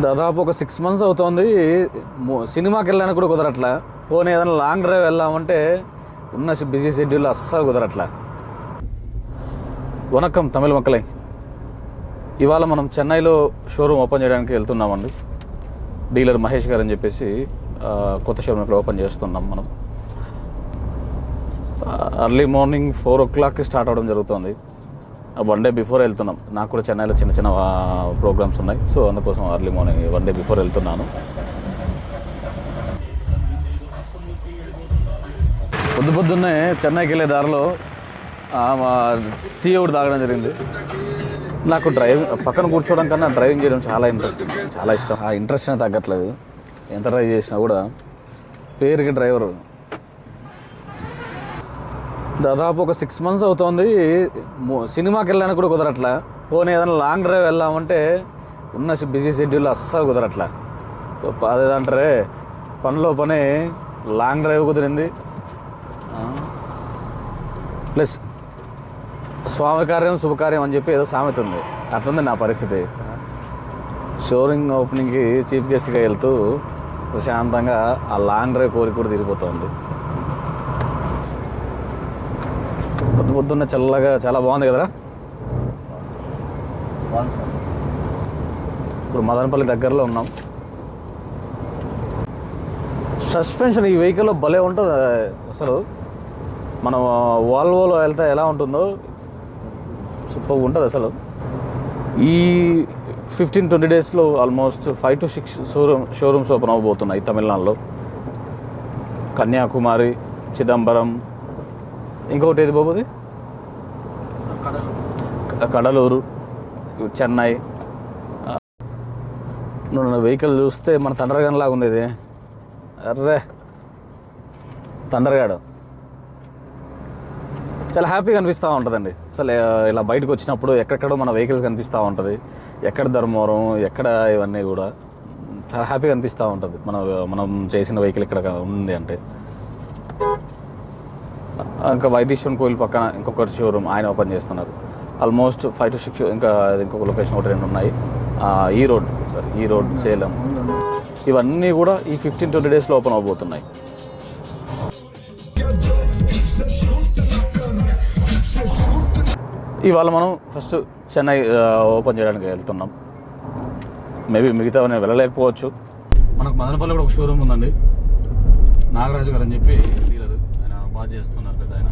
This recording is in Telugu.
దాదాపు ఒక 6 months అవుతుంది. సినిమాకి వెళ్ళడానికి కూడా కుదరట్లా. పోనీ ఏదైనా లాంగ్ డ్రైవ్ వెళ్దామంటే ఉన్న బిజీ షెడ్యూల్ అస్సలు కుదరట్లా. వనక్కం తమిళ మక్కలై, ఇవాళ మనం చెన్నైలో షోరూమ్ ఓపెన్ చేయడానికి వెళ్తున్నామండి. డీలర్ మహేష్ గారు అని చెప్పేసి కొత్త షోరూమ్ ఇక్కడ ఓపెన్ చేస్తున్నాం. మనం ఎర్లీ మార్నింగ్ 4 o'clockకి స్టార్ట్ అవ్వడం జరుగుతుంది. 1 day బిఫోర్ వెళ్తున్నాం. నాకు కూడా చెన్నైలో చిన్న చిన్న ప్రోగ్రామ్స్ ఉన్నాయి. సో అందుకోసం ఎర్లీ మార్నింగ్ 1 day బిఫోర్ వెళ్తున్నాను. పొద్దున్నే చెన్నైకి వెళ్ళే దారిలో టీ ఒకటి తాగడం జరిగింది. నాకు పక్కన కూర్చోవడం కన్నా డ్రైవింగ్ చేయడం చాలా ఇష్టం. ఆ ఇంట్రెస్ట్ అనేది తగ్గట్లేదు. ఎంత డ్రైవ్ చేసినా కూడా పేరుకి డ్రైవరు. దాదాపు ఒక 6 months అవుతుంది. సినిమాకి వెళ్ళడానికి కూడా కుదరట్లా. పోనీ ఏదైనా లాంగ్ డ్రైవ్ వెళ్దామంటే ఉన్న బిజీ షెడ్యూల్ అస్సలు కుదరట్లా. అదేదంటారే పనిలో పని లాంగ్ డ్రైవ్ కుదిరింది, ప్లస్ స్వామి కార్యం శుభకార్యం అని చెప్పి ఏదో సామెత ఉంది. అట్లుంది నా పరిస్థితి. షోరూమ్ ఓపెనింగ్కి చీఫ్ గెస్ట్గా వెళ్తూ ప్రశాంతంగా ఆ లాంగ్ డ్రైవ్ కోరిక కూడా తీరిపోతుంది. పొద్దున్న చల్లగా చాలా బాగుంది కదరా. ఇప్పుడు మదనపల్లి దగ్గరలో ఉన్నాం. సస్పెన్షన్ ఈ వెహికల్లో భలే ఉంటుంది అసలు. మనం వాల్వోలో వెళ్తే ఎలా ఉంటుందో సూపర్గా ఉంటుంది అసలు. ఈ 15-20 daysలో ఆల్మోస్ట్ 5 to 6 షోరూమ్స్ ఓపెన్ అవ్వబోతున్నాయి తమిళనాడులో. కన్యాకుమారి, చిదంబరం, ఇంకొకటి ఏది బాబుది కడలూరు, చెన్నై. వెహికల్ చూస్తే మన తండ్రగాన్ లాగా ఉంది ఇది. అర్రే తండ్రగాడు చాలా హ్యాపీగా అనిపిస్తూ ఉంటుందండి. అసలు ఇలా బయటకు వచ్చినప్పుడు ఎక్కడెక్కడో మన వెహికల్స్ కనిపిస్తూ ఉంటుంది. ఎక్కడ ధర్మవరం, ఎక్కడ ఇవన్నీ కూడా చాలా హ్యాపీగా అనిపిస్తూ ఉంటుంది. మనం చేసిన వెహికల్ ఇక్కడ ఉంది అంటే. ఇంకా వైతీశ్వరన్ కోయిల్ పక్కన ఇంకొకటి షోరూమ్ ఆయన ఓపెన్ చేస్తున్నారు. ఆల్మోస్ట్ 5 to 6 ఇంకా ఇంకొక లొకేషన్ 1-2 ఉన్నాయి. ఈరోడ్, సేలం, ఇవన్నీ కూడా ఈ 15-20 daysలో ఓపెన్ అవబోతున్నాయి. ఇవాళ మనం ఫస్ట్ చెన్నై ఓపెన్ చేయడానికి వెళ్తున్నాం. మేబీ మిగతా నేను వెళ్ళలేకపోవచ్చు. మనకు మదనపల్లి కూడా ఒక షోరూమ్ ఉందండి. నాగరాజు గారు అని చెప్పి డీలర్, ఆయన బాగా చేస్తున్నారు పెద్ద ఆయన.